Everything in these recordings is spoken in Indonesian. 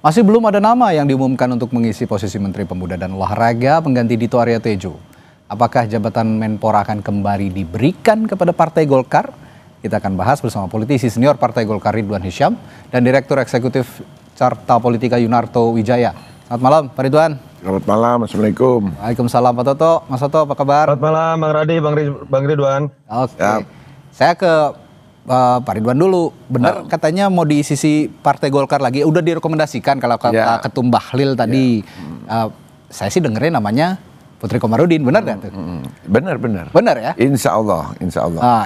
Masih belum ada nama yang diumumkan untuk mengisi posisi Menteri Pemuda dan Olahraga pengganti Dito Aryo Tejo. Apakah jabatan Menpora akan kembali diberikan kepada Partai Golkar? Kita akan bahas bersama politisi senior Partai Golkar Ridwan Hisyam dan Direktur Eksekutif Carta Politika Yunarto Wijaya. Selamat malam Pak Ridwan. Selamat malam, Assalamualaikum. Waalaikumsalam Pak Toto. Mas Toto apa kabar? Selamat malam Bang Radi, Bang Ridwan. Oke. Saya ke Pak Ridwan dulu. Benar katanya mau diisi Partai Golkar lagi. Udah direkomendasikan kalau kata Ketum Bahlil tadi. Saya sih dengerin namanya Putri Komarudin. Benar nggak tuh? Benar. Benar ya? Insya Allah.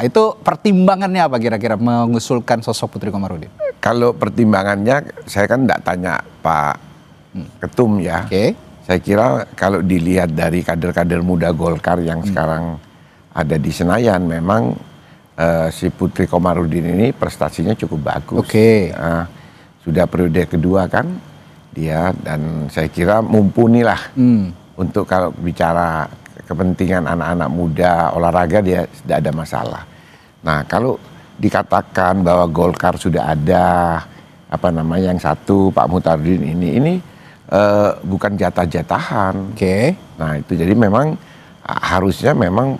Itu pertimbangannya apa kira-kira mengusulkan sosok Putri Komarudin? Kalau pertimbangannya, saya kan tidak tanya Pak Ketum ya. Oke. Saya kira kalau dilihat dari kader-kader muda Golkar yang sekarang ada di Senayan, memang si Putri Komarudin ini prestasinya cukup bagus. Oke. Sudah periode kedua kan dia, dan saya kira mumpuni lah untuk kalau bicara kepentingan anak-anak muda olahraga, dia tidak ada masalah. Nah, kalau dikatakan bahwa Golkar sudah ada yang satu Pak Mutardin ini bukan jatah-jatahan. Oke. Nah, itu jadi memang harusnya memang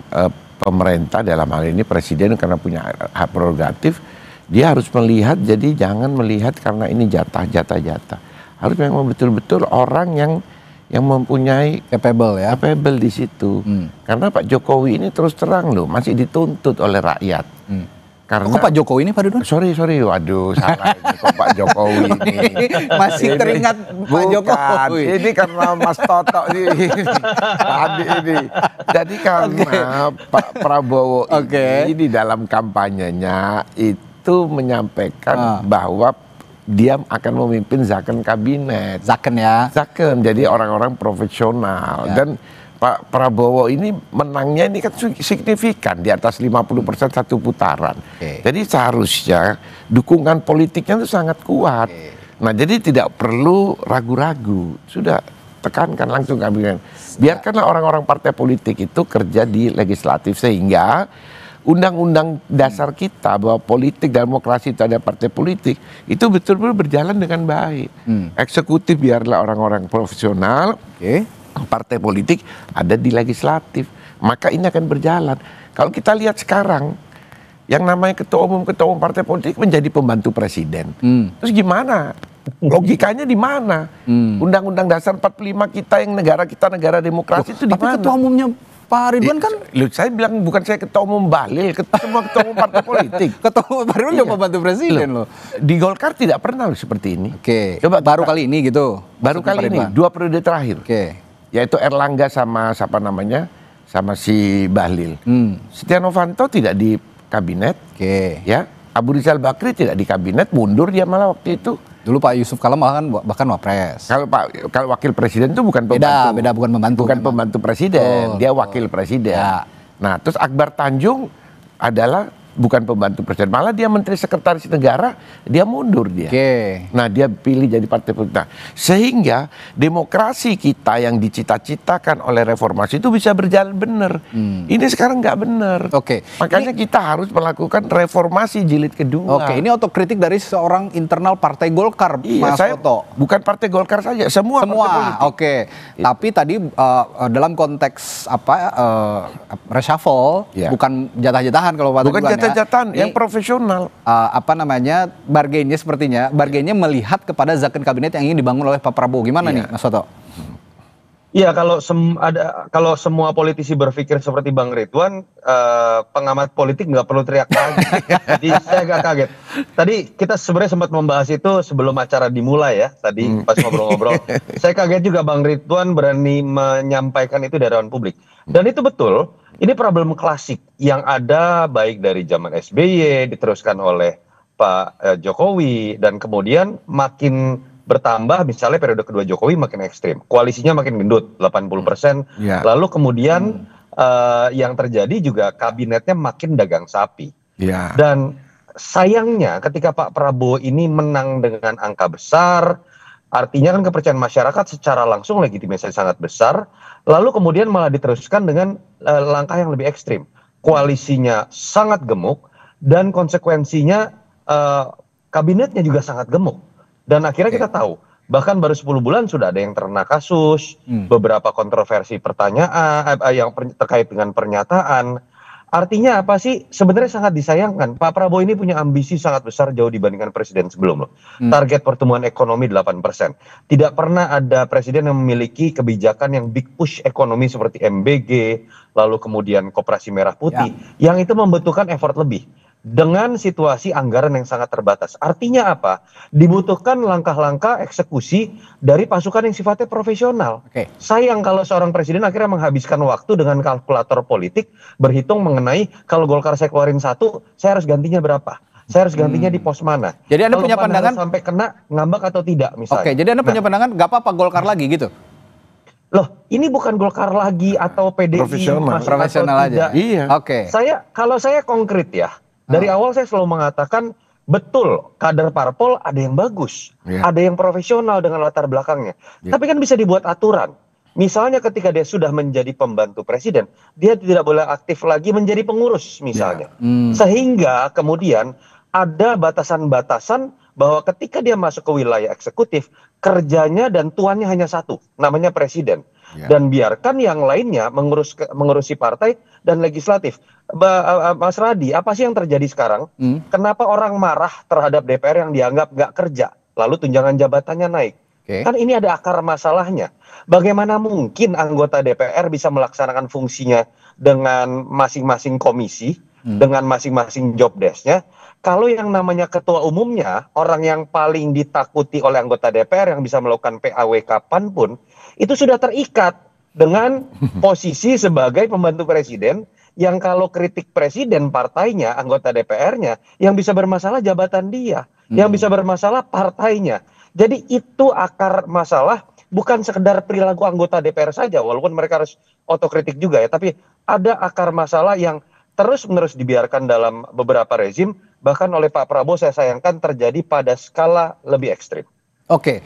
pemerintah dalam hal ini presiden karena punya hak prerogatif, dia harus melihat, jadi jangan melihat karena ini jatah. Harus memang betul-betul orang yang mempunyai capable di situ. Karena Pak Jokowi ini terus terang loh masih dituntut oleh rakyat. Karena kok Pak Jokowi ini Pak Ridwan? Sorry, waduh salah ini kok Pak Jokowi ini. Masih teringat Pak Jokowi. Ini karena Mas Toto tadi ini. Jadi karena Pak Prabowo ini di dalam kampanyenya itu menyampaikan bahwa dia akan memimpin Zakon kabinet. Zakon, jadi orang-orang profesional. Dan Pak Prabowo ini menangnya ini kan signifikan, di atas 50% satu putaran. Jadi seharusnya dukungan politiknya itu sangat kuat. Nah, jadi tidak perlu ragu-ragu. Sudah tekankan langsung kabinet. Biarkanlah orang-orang partai politik itu kerja di legislatif, sehingga undang-undang dasar kita bahwa politik demokrasi itu ada partai politik itu betul-betul berjalan dengan baik. Eksekutif biarlah orang-orang profesional. Partai politik ada di legislatif, maka ini akan berjalan. Kalau kita lihat sekarang, yang namanya ketua umum partai politik menjadi pembantu presiden. Terus gimana? Logikanya di mana? Undang-undang dasar 45 kita yang negara demokrasi itu di mana? Tapi ketua umumnya Pak Ridwan kan? Saya bilang bukan saya ketua umum Bahlil, semua ketua umum partai politik. Ketua umum Pak Ridwan juga pembantu presiden loh. Di Golkar tidak pernah seperti ini. Coba baru kali ini gitu. Baru kali ini, 2 periode terakhir. Yaitu Erlangga sama sama si Bahlil. Setia Novanto tidak di kabinet, ya. Abu Rizal Bakri tidak di kabinet, mundur dia malah waktu itu. Dulu Pak Yusuf Kala bahkan wapres. Kalau wakil presiden itu bukan pembantu. Beda bukan pembantu. Bukan pembantu presiden, dia wakil presiden. Nah, terus Akbar Tanjung adalah bukan pembantu presiden, malah dia menteri sekretaris negara, dia mundur dia. Nah, dia pilih jadi partai politik. Nah, sehingga demokrasi kita yang dicita-citakan oleh reformasi itu bisa berjalan benar. Ini sekarang nggak benar. Makanya kita harus melakukan reformasi jilid kedua. Ini otokritik dari seorang internal Partai Golkar, Mas Toto. Bukan Partai Golkar saja, semua. Tapi tadi dalam konteks reshuffle, bukan jatah-jatahan kalau Pak bukan jatah-jatahan, yang profesional. Bargainnya bargainnya melihat kepada zakon kabinet yang ingin dibangun oleh Pak Prabowo. Gimana nih, Mas Toto? Iya, kalau semua politisi berpikir seperti Bang Ridwan, pengamat politik nggak perlu teriak lagi. Jadi saya agak kaget. Tadi kita sebenarnya sempat membahas itu sebelum acara dimulai ya. Tadi pas ngobrol-ngobrol, saya kaget juga Bang Ridwan berani menyampaikan itu di hadapan publik. Dan itu betul. Ini problem klasik yang ada baik dari zaman SBY, diteruskan oleh Pak Jokowi, dan kemudian makin bertambah misalnya periode kedua Jokowi makin ekstrim. Koalisinya makin gendut, 80%. Lalu kemudian yang terjadi juga kabinetnya makin dagang sapi. Dan sayangnya ketika Pak Prabowo ini menang dengan angka besar, artinya kan kepercayaan masyarakat secara langsung legitimasinya sangat besar, lalu kemudian malah diteruskan dengan langkah yang lebih ekstrim. Koalisinya sangat gemuk dan konsekuensinya kabinetnya juga sangat gemuk. Dan akhirnya kita tahu Bahkan baru 10 bulan sudah ada yang terkena kasus, beberapa kontroversi pertanyaan yang terkait dengan pernyataan. Artinya apa sih? Sebenarnya sangat disayangkan. Pak Prabowo ini punya ambisi sangat besar jauh dibandingkan presiden sebelum loh. Target pertumbuhan ekonomi 8%. Tidak pernah ada presiden yang memiliki kebijakan yang big push ekonomi seperti MBG, lalu kemudian Koperasi Merah Putih, yang itu membutuhkan effort lebih. Dengan situasi anggaran yang sangat terbatas. Artinya apa? Dibutuhkan langkah-langkah eksekusi dari pasukan yang sifatnya profesional. Sayang kalau seorang presiden akhirnya menghabiskan waktu dengan kalkulator politik, berhitung mengenai kalau Golkar saya keluarin 1, saya harus gantinya berapa? Saya harus gantinya di pos mana? Jadi Anda punya pandangan sampai kena ngambek atau tidak misalnya. Oke, jadi Anda punya pandangan nggak apa-apa Golkar lagi gitu? Loh, ini bukan Golkar lagi atau PDI profesional aja. Iya. Oke. Kalau saya konkret ya. Dari awal saya selalu mengatakan betul kader parpol ada yang bagus, ada yang profesional dengan latar belakangnya. Tapi kan bisa dibuat aturan. Misalnya ketika dia sudah menjadi pembantu presiden, dia tidak boleh aktif lagi menjadi pengurus misalnya. Sehingga kemudian ada batasan-batasan bahwa ketika dia masuk ke wilayah eksekutif, kerjanya dan tuannya hanya satu, namanya presiden. Dan biarkan yang lainnya mengurusi partai dan legislatif. Mas Radi, apa sih yang terjadi sekarang? Kenapa orang marah terhadap DPR yang dianggap nggak kerja, lalu tunjangan jabatannya naik? Kan ini ada akar masalahnya. Bagaimana mungkin anggota DPR bisa melaksanakan fungsinya dengan masing-masing komisi, dengan masing-masing job desk-nya, kalau yang namanya ketua umumnya, orang yang paling ditakuti oleh anggota DPR yang bisa melakukan PAW kapanpun, itu sudah terikat dengan posisi sebagai pembantu presiden, yang kalau kritik presiden partainya, anggota DPR-nya, yang bisa bermasalah jabatan dia, yang bisa bermasalah partainya. Jadi itu akar masalah, bukan sekedar perilaku anggota DPR saja, walaupun mereka harus otokritik juga ya, tapi ada akar masalah yang terus-menerus dibiarkan dalam beberapa rezim, bahkan oleh Pak Prabowo saya sayangkan terjadi pada skala lebih ekstrim. Oke,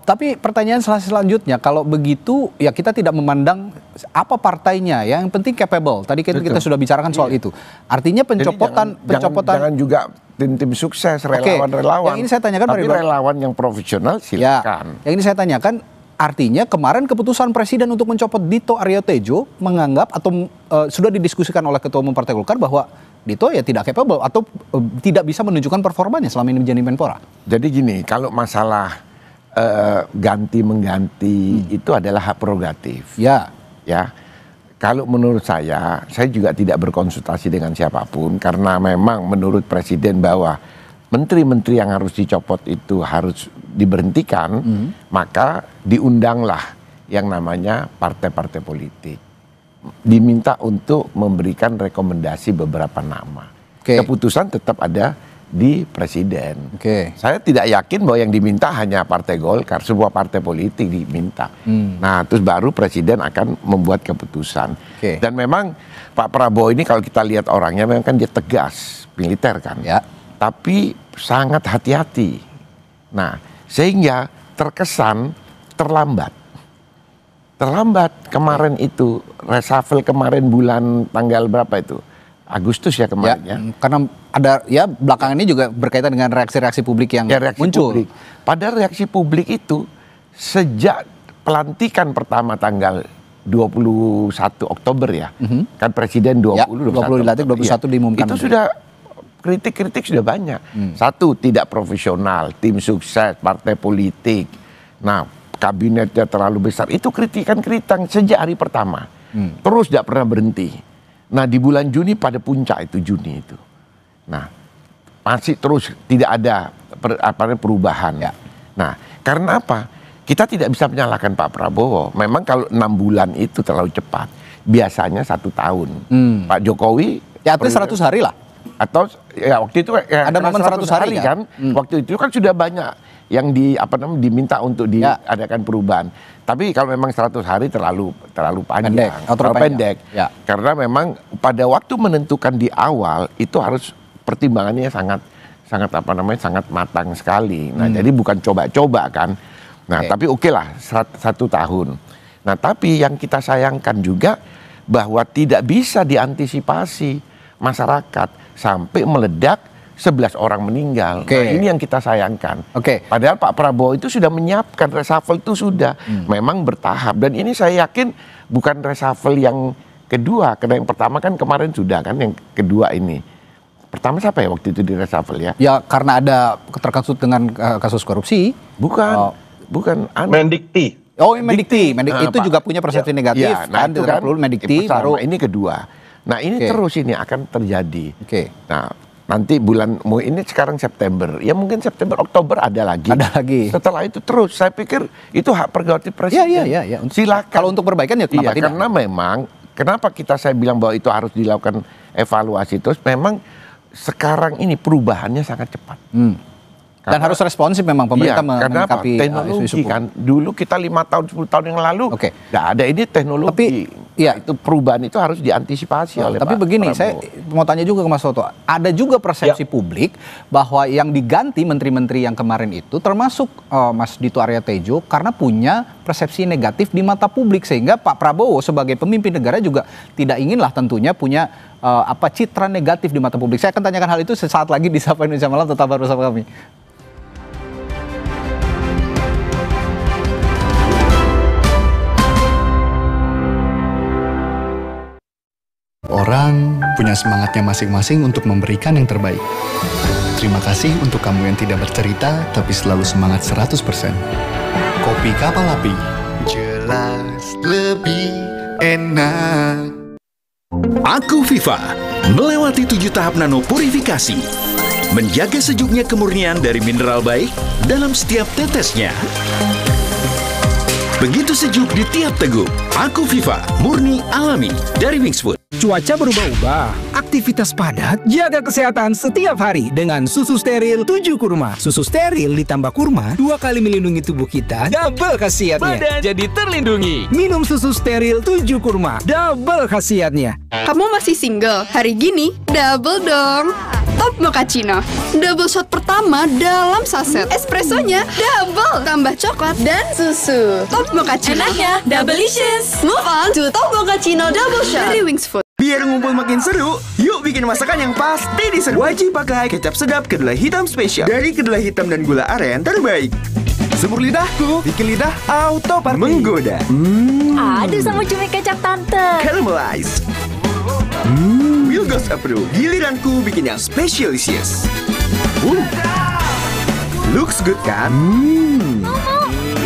tapi pertanyaan selanjutnya, kalau begitu ya kita tidak memandang apa partainya, yang penting capable. Tadi kita sudah bicarakan soal itu. Artinya pencopotan. Jangan juga tim sukses, relawan-relawan. Yang ini saya tanyakan, tapi relawan yang profesional silakan. Yang ini saya tanyakan, artinya kemarin keputusan presiden untuk mencopot Dito Aryo Tejo menganggap atau sudah didiskusikan oleh Ketua Umum Partai Golkar bahwa Dito ya tidak capable atau tidak bisa menunjukkan performanya selama ini menjadi Menpora. Jadi gini, kalau masalah ganti-mengganti itu adalah hak prerogatif. Ya. Kalau menurut saya juga tidak berkonsultasi dengan siapapun karena memang menurut presiden bahwa menteri-menteri yang harus dicopot itu harus diberhentikan, maka diundanglah yang namanya partai-partai politik. Diminta untuk memberikan rekomendasi beberapa nama. Keputusan tetap ada di presiden. Saya tidak yakin bahwa yang diminta hanya Partai Golkar, sebuah partai politik diminta. Nah, terus baru presiden akan membuat keputusan. Dan memang Pak Prabowo ini kalau kita lihat orangnya memang kan dia tegas, militer kan. Tapi sangat hati-hati. Nah, sehingga terkesan terlambat kemarin itu, reshuffle kemarin bulan tanggal berapa itu? Agustus ya kemarin ya. Karena ada ya belakangan ini juga berkaitan dengan reaksi-reaksi publik yang muncul. Padahal reaksi publik itu sejak pelantikan pertama tanggal 21 Oktober ya. Kan presiden 20 dilantik, 21 diumumkan. Itu sudah kritik-kritik sudah banyak. Satu, tidak profesional, tim sukses, partai politik. Nah, kabinetnya terlalu besar. Itu kritikan-kritikan sejak hari pertama. Terus tidak pernah berhenti. Nah, di bulan Juni pada puncak itu, Juni itu. Nah, masih terus tidak ada perubahan. Nah, karena apa? Kita tidak bisa menyalahkan Pak Prabowo. Memang kalau 6 bulan itu terlalu cepat. Biasanya 1 tahun. Pak Jokowi... Ya, artinya 100 hari lah. Atau ya waktu itu ada momen 100 hari kan? Waktu itu kan sudah banyak yang diminta untuk diadakan perubahan. Tapi kalau memang 100 hari terlalu panjang, terlalu pendek. Karena memang pada waktu menentukan di awal itu harus pertimbangannya sangat matang sekali. Nah, jadi bukan coba-coba kan. Nah, tapi oke lah 1 tahun. Nah, tapi yang kita sayangkan juga bahwa tidak bisa diantisipasi masyarakat sampai meledak 11 orang meninggal. Nah, ini yang kita sayangkan. Padahal Pak Prabowo itu sudah menyiapkan reshuffle itu sudah. Memang bertahap. Dan ini saya yakin bukan reshuffle yang kedua. Karena yang pertama kan kemarin sudah kan, yang kedua ini. Pertama siapa ya waktu itu di reshuffle ya? Ya karena ada terkasut dengan kasus korupsi. Bukan. Mendikti. Oh, Mendikti itu juga punya persepsi negatif. Nah, itu kan Mendikti baru ini kedua. Nah ini terus ini akan terjadi. Nah nanti bulan ini sekarang September, ya mungkin September Oktober ada lagi. Setelah itu terus, saya pikir itu hak prerogatif presiden. Iya. Silakan. Kalau untuk perbaikan ya kenapa tidak? Karena memang kenapa saya bilang bahwa itu harus dilakukan evaluasi terus. Memang sekarang ini perubahannya sangat cepat. Dan harus responsif memang pemerintah menyikapi teknologi isu kan. Dulu kita 5 tahun 10 tahun yang lalu nggak ada ini teknologi. Itu perubahan itu harus diantisipasi oleh Tapi Pak begini, Prabowo. saya mau tanya juga ke Mas Toto. Ada juga persepsi publik bahwa yang diganti menteri-menteri yang kemarin itu termasuk Mas Dito Arya Tejo karena punya persepsi negatif di mata publik, sehingga Pak Prabowo sebagai pemimpin negara juga tidak inginlah tentunya punya citra negatif di mata publik. Saya akan tanyakan hal itu sesaat lagi di Sapa Indonesia Malam, tetap bersama kami. Orang punya semangatnya masing-masing untuk memberikan yang terbaik. Terima kasih untuk kamu yang tidak bercerita, tapi selalu semangat 100%. Kopi Kapal Api. Jelas lebih enak. Aku Viva melewati 7 tahap nano purifikasi, menjaga sejuknya kemurnian dari mineral baik dalam setiap tetesnya. Begitu sejuk di tiap teguk. Aku Viva, murni alami dari Wings Food. Cuaca berubah-ubah, aktivitas padat, jaga kesehatan setiap hari dengan susu steril 7 kurma. Susu steril ditambah kurma 2 kali melindungi tubuh kita, double khasiatnya. Badan jadi terlindungi. Minum susu steril 7 kurma, double khasiatnya. Kamu masih single? Hari gini, double dong. Top Mochaccino, double shot pertama dalam saset. Espressonya double, tambah coklat dan susu. Top Mochaccino, enaknya doubleicious. Move on to Top Mochaccino double shot dari Wings Food. Biar ngumpul makin seru, yuk bikin masakan yang pasti diserbu. Wajib pakai kecap sedap kedelai hitam spesial dari kedelai hitam dan gula aren terbaik. Semur lidahku, bikin lidah auto party. Menggoda. Aduh sama cumi kecap tante. Caramelize. Wilgos approve. Giliranku bikin yang specialicious. Looks good kan?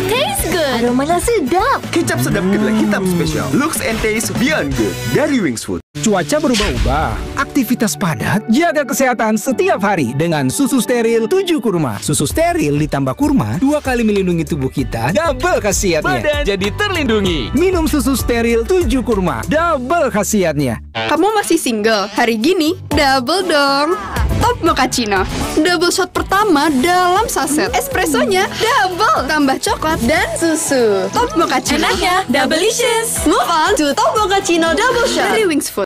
Taste good. Aromanya sedap. Kecap sedap kedelai hitam spesial. Looks and taste beyond good dari Wings Food. Cuaca berubah-ubah, aktivitas padat, jaga kesehatan setiap hari dengan susu steril 7 kurma. Susu steril ditambah kurma 2 kali melindungi tubuh kita, double khasiatnya. Badan jadi terlindungi. Minum susu steril 7 kurma, double khasiatnya. Kamu masih single? Hari gini, double dong. Top Mochaccino, double shot pertama dalam saset. Espressonya double, tambah coklat dan susu. Top Mochaccino, enaknya doubleicious. Move on to Top Mochaccino double shot dari Wings Food.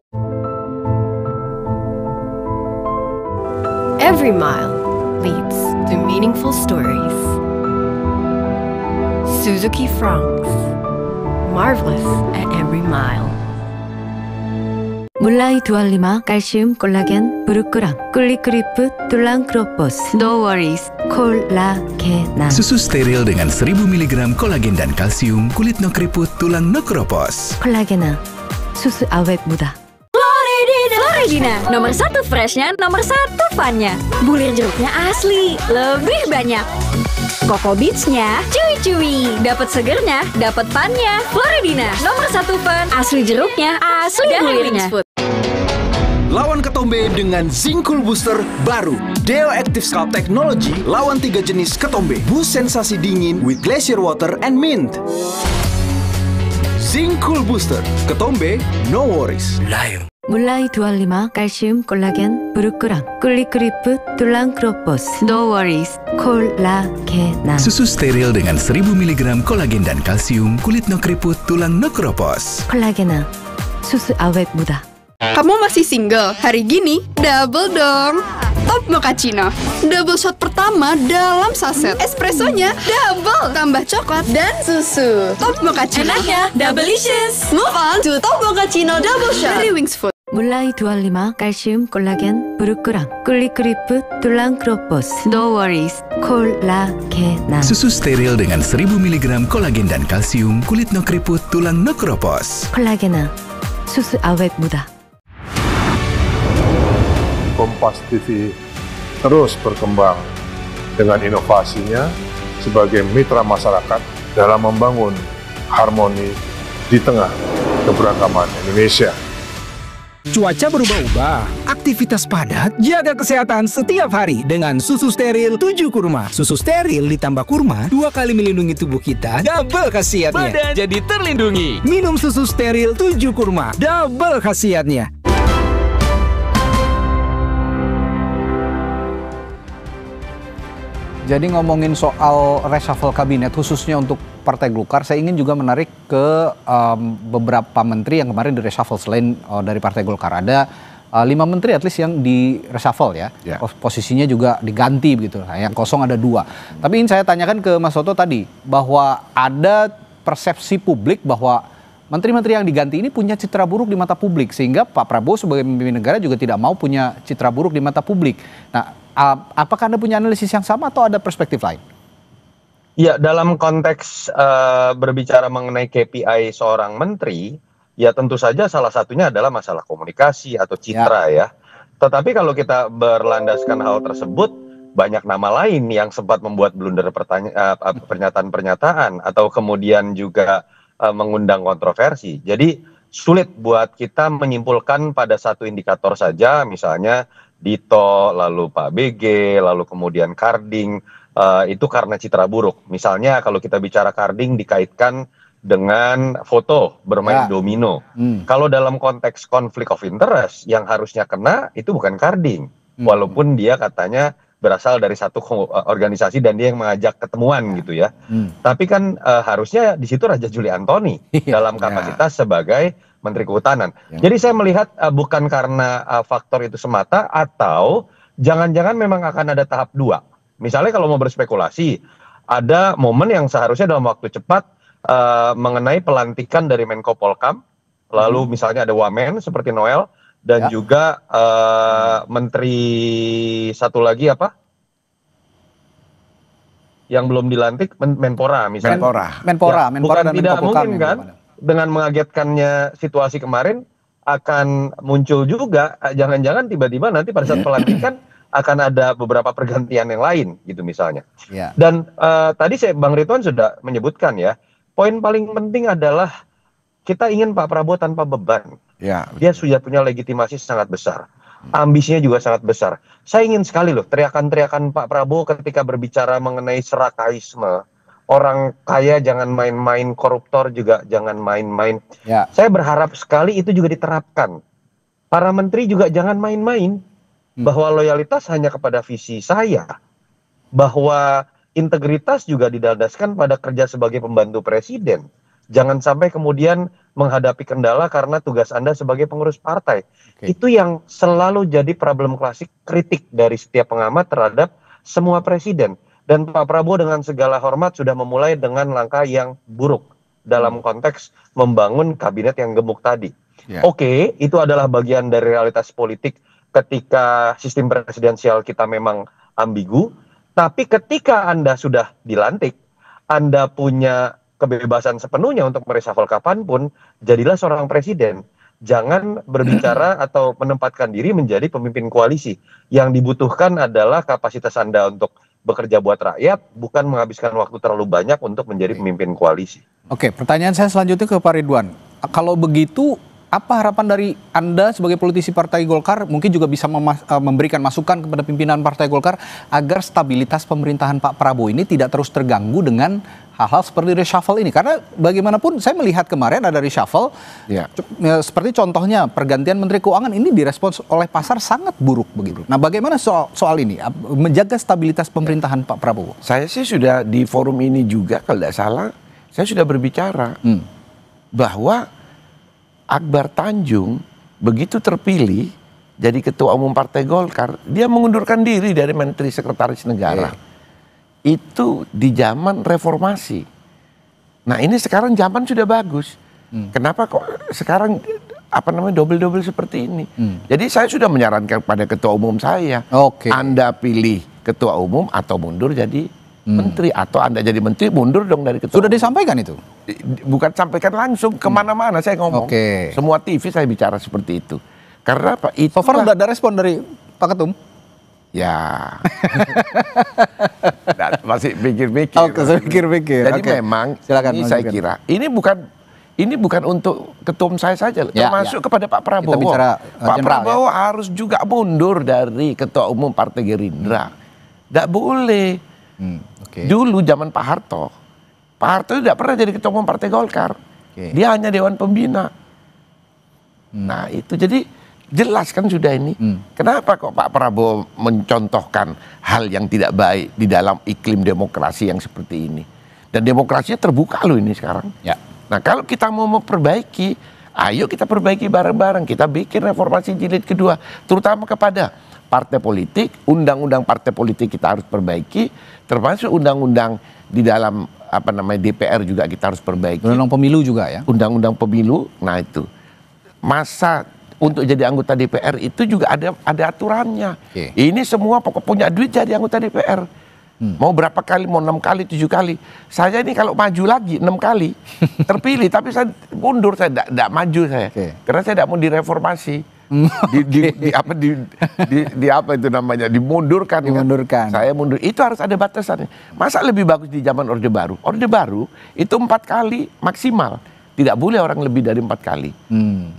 Every mile leads to meaningful stories. Suzuki Franks, marvelous at every mile. 몰라이 두알리마 칼슘 콜라겐 브루크랑 꿀리크리프 툴랑 크로포스 No worries 콜라게나. Susu steril dengan 1000 mg kolagen dan kalsium, kulit no keriput, tulang no keropos. 콜라게나 susu awet muda. Floridina, nomor 1 freshnya, nomor 1 funnya. Bulir jeruknya asli, lebih banyak. Coco Beats-nya cuy-cuy, dapat segernya, dapat funnya. Floridina, nomor 1 fun, asli jeruknya, asli bulirnya. Lawan ketombe dengan Zinc Cool Booster baru. Deo Active Scalp Technology lawan 3 jenis ketombe. Boost sensasi dingin with glacier water and mint. Zinc Cool Booster, ketombe no worries. Lion. 몰라이 두알리마 칼슘 콜라겐 브루크랑 꿀리크리프 툴랑 크로포스 No worries 콜라게나. Susu steril dengan 1000 mg kolagen dan kalsium, kulit no keriput, tulang no keropos. 콜라게나 susu awet muda. Kamu masih single? Hari gini, double dong. Top Mochaccino, double shot pertama dalam saset. Espressonya double, tambah coklat dan susu. Top Mochaccino, enaknya doubleicious. Move on to Top Mochaccino double shot dari Wings Food. mulai 25 kalsium 콜라겐 부르크랑 꿀리크리프 툴랑 크로포스 No worries 콜라겐 Susu steril dengan 1000 mg kolagen dan kalsium, kulit no keriput, tulang no keropos. 콜라겐은 수수 awet muda. Kompas TV terus berkembang dengan inovasinya sebagai mitra masyarakat dalam membangun harmoni di tengah keberagaman Indonesia. Cuaca berubah-ubah, aktivitas padat, jaga kesehatan setiap hari dengan susu steril 7 kurma. Susu steril ditambah kurma 2 kali melindungi tubuh kita, double khasiatnya. Badan jadi terlindungi. Minum susu steril 7 kurma, double khasiatnya. Jadi ngomongin soal reshuffle kabinet khususnya untuk Partai Golkar, saya ingin juga menarik ke beberapa menteri yang kemarin di reshuffle selain dari Partai Golkar. Ada 5 menteri at least yang di reshuffle ya. Posisinya juga diganti begitu. Nah, yang kosong ada 2. Tapi ingin saya tanyakan ke Mas Toto tadi bahwa ada persepsi publik bahwa menteri-menteri yang diganti ini punya citra buruk di mata publik, sehingga Pak Prabowo sebagai pemimpin negara juga tidak mau punya citra buruk di mata publik. Nah, apakah Anda punya analisis yang sama atau ada perspektif lain? Ya, dalam konteks berbicara mengenai KPI seorang menteri, ya tentu saja salah satunya adalah masalah komunikasi atau citra ya. Tetapi kalau kita berlandaskan hal tersebut, banyak nama lain yang sempat membuat blunder pernyataan-pernyataan atau kemudian juga mengundang kontroversi. Jadi sulit buat kita menyimpulkan pada satu indikator saja, misalnya Dito, lalu Pak BG, lalu kemudian Karding, itu karena citra buruk. Misalnya kalau kita bicara Karding dikaitkan dengan foto bermain domino. Kalau dalam konteks konflik of interest yang harusnya kena itu bukan Karding. Walaupun dia katanya berasal dari satu organisasi dan dia yang mengajak ketemuan gitu ya. Tapi kan harusnya di situ Raja Juli Antoni dalam kapasitas sebagai Menteri Kehutanan. Jadi saya melihat bukan karena faktor itu semata, atau jangan-jangan memang akan ada tahap 2. Misalnya kalau mau berspekulasi, ada momen yang seharusnya dalam waktu cepat mengenai pelantikan dari Menko Polkam, lalu misalnya ada Wamen seperti Noel, dan juga menteri satu lagi apa? Yang belum dilantik, Menpora misalnya. Menpora bukan dan tidak Menko Polkam mungkin kan, dengan mengagetkannya situasi kemarin akan muncul juga, jangan-jangan tiba-tiba nanti pada saat pelantikan akan ada beberapa pergantian yang lain gitu misalnya. Dan tadi Bang Ridwan sudah menyebutkan ya, poin paling penting adalah kita ingin Pak Prabowo tanpa beban. Dia sudah punya legitimasi sangat besar, ambisinya juga sangat besar. Saya ingin sekali loh teriakan-teriakan Pak Prabowo ketika berbicara mengenai serakaisme. Orang kaya jangan main-main, koruptor juga jangan main-main. Saya berharap sekali itu juga diterapkan. Para menteri juga jangan main-main. Bahwa loyalitas hanya kepada visi saya, bahwa integritas juga didasarkan pada kerja sebagai pembantu presiden. Jangan sampai kemudian menghadapi kendala karena tugas Anda sebagai pengurus partai. Itu yang selalu jadi problem klasik kritik dari setiap pengamat terhadap semua presiden. Dan Pak Prabowo dengan segala hormat sudah memulai dengan langkah yang buruk dalam konteks membangun kabinet yang gemuk tadi. Oke, itu adalah bagian dari realitas politik ketika sistem presidensial kita memang ambigu, tapi ketika Anda sudah dilantik, Anda punya kebebasan sepenuhnya untuk mereshuffle kapanpun, jadilah seorang presiden. Jangan berbicara atau menempatkan diri menjadi pemimpin koalisi. Yang dibutuhkan adalah kapasitas Anda untuk bekerja buat rakyat, bukan menghabiskan waktu terlalu banyak untuk menjadi pemimpin koalisi. Oke, pertanyaan saya selanjutnya ke Pak Ridwan. Kalau begitu, apa harapan dari Anda sebagai politisi Partai Golkar, mungkin juga bisa memberikan masukan kepada pimpinan Partai Golkar agar stabilitas pemerintahan Pak Prabowo ini tidak terus terganggu dengan hal-hal seperti reshuffle ini? Karena bagaimanapun saya melihat kemarin ada reshuffle, seperti contohnya pergantian Menteri Keuangan ini direspons oleh pasar sangat buruk begitu. Nah, bagaimana soal ini menjaga stabilitas pemerintahan Pak Prabowo? Saya sih sudah di forum ini juga kalau tidak salah, saya sudah berbicara bahwa Akbar Tanjung begitu terpilih jadi ketua umum Partai Golkar, dia mengundurkan diri dari Menteri Sekretaris Negara. Itu di zaman reformasi. Nah ini sekarang zaman sudah bagus. Kenapa kok sekarang double seperti ini. Jadi saya sudah menyarankan kepada ketua umum saya, Anda pilih ketua umum atau mundur jadi menteri, atau Anda jadi menteri mundur dong dari ketua. Sudah disampaikan itu? Bukan sampaikan langsung, kemana-mana saya ngomong. Semua TV saya bicara seperti itu. Karena apa? So far udah ada respon dari Pak Ketum? Ya, masih pikir-pikir. Jadi memang silakan, ini saya kira ini bukan untuk ketum saya saja, termasuk kepada Pak Prabowo. Kita bicara Pak Prabowo harus juga mundur dari ketua umum Partai Gerindra. Tidak boleh. Dulu zaman Pak Harto tidak pernah jadi ketua umum Partai Golkar. Dia hanya Dewan Pembina. Nah itu jadi jelas kan sudah ini. Kenapa kok Pak Prabowo mencontohkan hal yang tidak baik di dalam iklim demokrasi yang seperti ini? Dan demokrasinya terbuka loh ini sekarang. Nah kalau kita mau memperbaiki, ayo kita perbaiki bareng-bareng. Kita bikin reformasi jilid kedua, terutama kepada partai politik. Undang-undang partai politik kita harus perbaiki, termasuk undang-undang di dalam DPR juga kita harus perbaiki. Undang-undang pemilu juga ya? Undang-undang pemilu, nah itu. Masa untuk jadi anggota DPR itu juga ada aturannya. Ini semua pokok punya duit jadi anggota DPR. Mau berapa kali, mau 6 kali, 7 kali. Saya ini kalau maju lagi 6 kali terpilih, tapi saya mundur, saya tidak maju saya. Karena saya tidak mau direformasi. Dimundurkan. Saya mundur. Itu harus ada batasannya. Masa lebih bagus di zaman Orde Baru? Orde Baru itu 4 kali maksimal. Tidak boleh orang lebih dari 4 kali.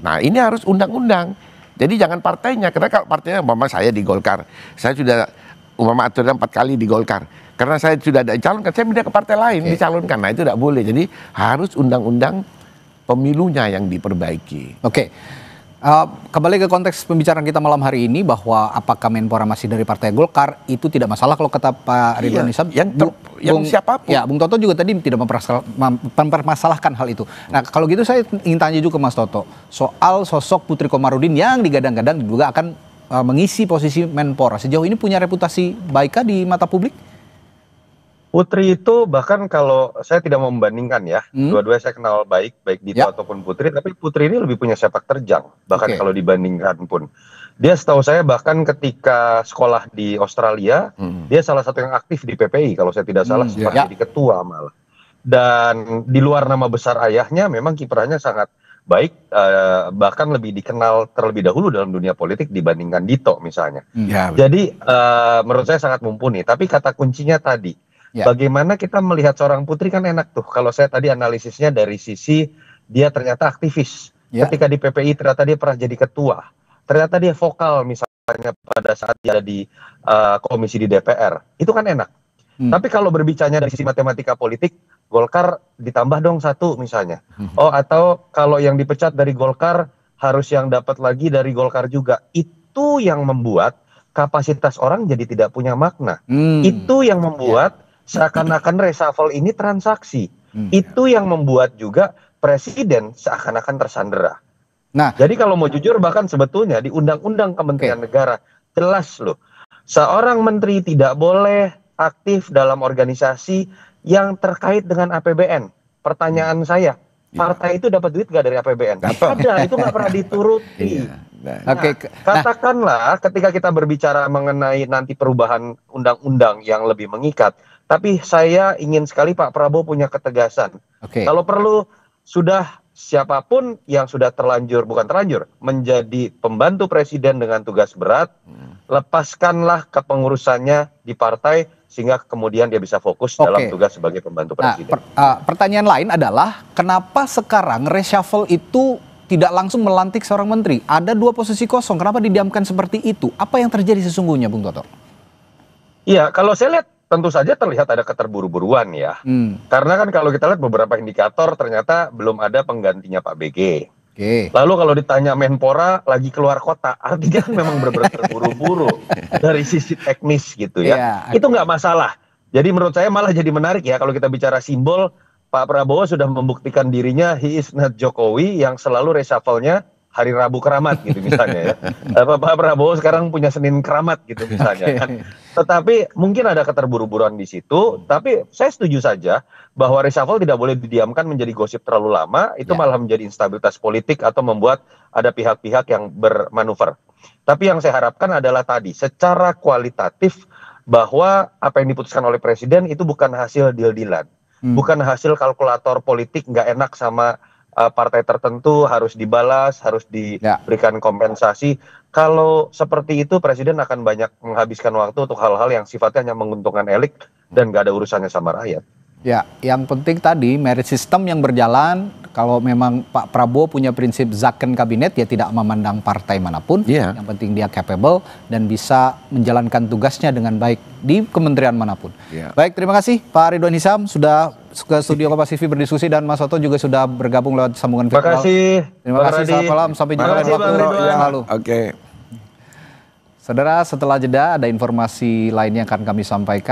Nah ini harus undang-undang. Jadi jangan partainya. Karena kalau partainya, saya di Golkar, saya sudah aturan 4 kali di Golkar. Karena saya sudah ada calonkan, saya pindah ke partai lain dicalonkan. Nah itu tidak boleh. Jadi harus undang-undang pemilunya yang diperbaiki. Kembali ke konteks pembicaraan kita malam hari ini, bahwa apakah Menpora masih dari Partai Golkar, itu tidak masalah kalau kata Pak Ridwan Hisap. Yang siapapun. Ya, Bung Toto juga tadi tidak mempermasalahkan hal itu. Nah, kalau gitu saya ingin tanya juga ke Mas Toto soal sosok Putri Komarudin yang digadang-gadang juga akan mengisi posisi Menpora. Sejauh ini punya reputasi baikkah di mata publik? Putri itu bahkan kalau saya tidak mau membandingkan ya, dua-duanya saya kenal baik Dito ataupun Putri, tapi Putri ini lebih punya sepak terjang, bahkan kalau dibandingkan pun. Dia setahu saya bahkan ketika sekolah di Australia, dia salah satu yang aktif di PPI, kalau saya tidak salah, sempat jadi ketua malah. Dan di luar nama besar ayahnya, memang kiprahnya sangat baik, bahkan lebih dikenal terlebih dahulu dalam dunia politik dibandingkan Dito misalnya. Jadi menurut saya sangat mumpuni, tapi kata kuncinya tadi, bagaimana kita melihat seorang Putri kan enak tuh. Kalau saya tadi analisisnya dari sisi dia ternyata aktivis. Ketika di PPI ternyata dia pernah jadi ketua. Ternyata dia vokal misalnya pada saat dia ada di komisi di DPR. Itu kan enak. Tapi kalau berbicaranya dari sisi matematika politik, Golkar ditambah dong 1 misalnya. Atau kalau yang dipecat dari Golkar harus yang dapat lagi dari Golkar juga. Itu yang membuat kapasitas orang jadi tidak punya makna. Itu yang membuat seakan-akan reshuffle ini transaksi. Itu yang membuat juga presiden seakan-akan tersandera. Nah, jadi kalau mau jujur, bahkan sebetulnya di Undang-Undang Kementerian Negara jelas loh, seorang menteri tidak boleh aktif dalam organisasi yang terkait dengan APBN. Pertanyaan saya, partai itu dapat duit gak dari APBN? Ada, itu nggak pernah dituruti. Katakanlah ketika kita berbicara mengenai nanti perubahan undang-undang yang lebih mengikat, tapi saya ingin sekali Pak Prabowo punya ketegasan. Kalau perlu, sudah siapapun yang sudah bukan terlanjur, menjadi pembantu presiden dengan tugas berat, lepaskanlah kepengurusannya di partai, sehingga kemudian dia bisa fokus dalam tugas sebagai pembantu presiden. Pertanyaan lain adalah, kenapa sekarang reshuffle itu tidak langsung melantik seorang menteri? Ada 2 posisi kosong, kenapa didiamkan seperti itu? Apa yang terjadi sesungguhnya, Bung Toto? Iya, kalau saya lihat tentu saja terlihat ada keterburu-buruan ya. Karena kan kalau kita lihat beberapa indikator ternyata belum ada penggantinya Pak BG. Lalu kalau ditanya Menpora lagi keluar kota, artinya kan memang benar-benar terburu-buru dari sisi teknis gitu ya. Itu nggak masalah. Jadi menurut saya malah jadi menarik ya kalau kita bicara simbol, Pak Prabowo sudah membuktikan dirinya he is not Jokowi yang selalu reshuffle-nya hari Rabu keramat gitu misalnya ya. Pak Prabowo sekarang punya Senin keramat gitu misalnya kan. Tetapi mungkin ada keterburu-buruan di situ, tapi saya setuju saja bahwa reshuffle tidak boleh didiamkan menjadi gosip terlalu lama, itu malah menjadi instabilitas politik atau membuat ada pihak-pihak yang bermanuver. Tapi yang saya harapkan adalah tadi, secara kualitatif bahwa apa yang diputuskan oleh Presiden itu bukan hasil deal-dealan. Bukan hasil kalkulator politik nggak enak sama partai tertentu, harus dibalas, harus diberikan kompensasi. Kalau seperti itu Presiden akan banyak menghabiskan waktu untuk hal-hal yang sifatnya hanya menguntungkan elit dan nggak ada urusannya sama rakyat. Ya, yang penting tadi merit system yang berjalan. Kalau memang Pak Prabowo punya prinsip zakon kabinet, ya tidak memandang partai manapun. Yang penting dia capable dan bisa menjalankan tugasnya dengan baik di kementerian manapun. Baik, terima kasih Pak Ridwan Hisam sudah ke studio Kompas TV berdiskusi, dan Mas Soto juga sudah bergabung lewat sambungan virtual. Terima kasih. Selamat malam, sampai jumpa lain waktu yang lalu. Saudara, setelah jeda ada informasi lainnya yang akan kami sampaikan.